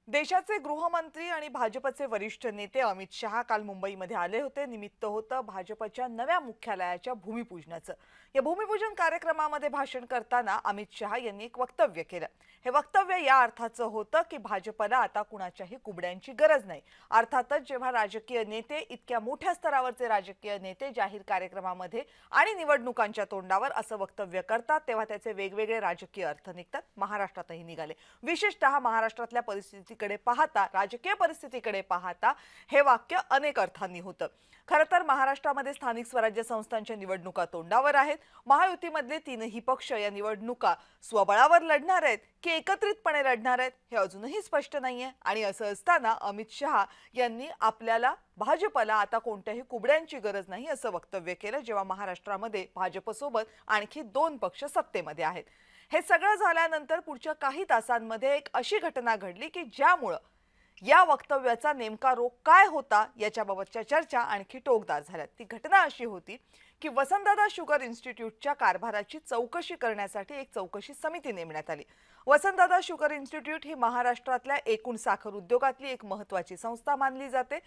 देशाचे गृहमंत्री आणि भाजपचे वरिष्ठ नेते अमित शहा काल मुंबईमध्ये आले होते। निमित्त होतं भाजपच्या नव्या मुख्यालयाच्या भूमिपूजनाचं। या भूमिपूजन कार्यक्रमामध्ये भाषण करताना अमित शहा यांनी एक वक्तव्य केलं। हे वक्तव्य या अर्थाचं होतं की भाजपला आता कुणाच्याही कुबड्यांची गरज नाही। अर्थातच जेव्हा राजकीय नेते, इतक्या मोठ्या स्तरावरचे राजकीय नेते जाहीर कार्यक्रमामध्ये आणि निवडणुकांच्या तोंडावर असं वक्तव्य करतात, तेव्हा त्याचे वेगवेगळे राजकीय अर्थ निघतात। महाराष्ट्रातही निघाले। विशेषतः महाराष्ट्रातल्या परिस्थितीकडे पाहता, राजकीय परिस्थितीकडे पाहता हे वाक्य अनेक अर्थांनी होतं। खरं तर महाराष्ट्रामध्ये स्थानिक स्वराज्य संस्थांच्या निवडणुका तोंडावर आहेत। महायुतीमधले तीनही पक्ष या निवडणुका स्वबळावर लढणार आहेत की एकत्रितपणे लढणार आहेत हे अजूनही स्पष्ट नाहीये। आणि असं असताना अमित शहा यांनी भाजपला आता कोणत्याही कुबड्यांची गरज नाही असं वक्तव्य केलं, जेव्हा महाराष्ट्रामध्ये भाजपसोबत आणखी दोन पक्ष सत्तेमध्ये आहेत। हे सगळं झाल्यानंतर पुढच्या काही तासांमध्ये एक अशी घटना घडली की ज्यामुळे या वक्तव्याचा नेमका रोग काय होता याच्याबाबतच्या चर्चा आणखी टोकदार झाल्या। ती घटना अशी होती की वसंतदादा शुगर इन्स्टिट्यूटच्या कारभाराची चौकशी करण्यासाठी एक चौकशी समिती नेमण्यात आली। वसंतदादा शुगर इन्स्टिट्यूट ही महाराष्ट्रातल्या एकूण साखर उद्योगातली एक महत्त्वाची संस्था मानली जाते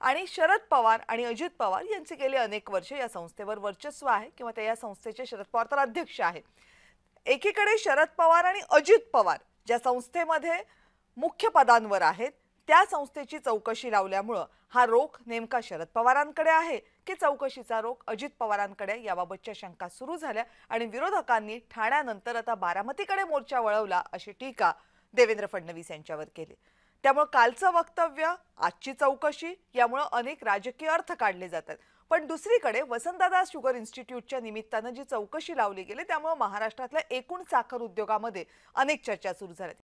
आणि शरद पवार आणि अजित पवार यांचे गेले अनेक वर्ष या संस्थेवर वर्चस्व आहे किंवा ते या संस्थेचे शरद पवार तर अध्यक्ष आहेत। एकीकडे शरद पवार आणि अजित पवार ज्या संस्थेमध्ये मुख्य पदांवर आहेत त्या संस्थेची चौकशी लावल्यामुळे हा रोग नेमका शरद पवारांकडे आहे की चौकशीचा रोग अजित पवारांकडे याबाबतच्या शंका सुरू झाल्या आणि विरोधकांनी ठाण्यानंतर आता बारामतीकडे मोर्चा वळवला अशी टीका देवेंद्र फडणवीस यांच्यावर केली। त्यामुळे कालचं वक्तव्य, आजची चौकशी यामुळे अनेक राजकीय अर्थ काढले जातात। पण दुसरीकडे वसंतदादा शुगर इन्स्टिट्यूटच्या निमित्तानं जी चौकशी लावली गेली त्यामुळे महाराष्ट्रातल्या एकूण साखर उद्योगामध्ये अनेक चर्चा सुरू झाल्या।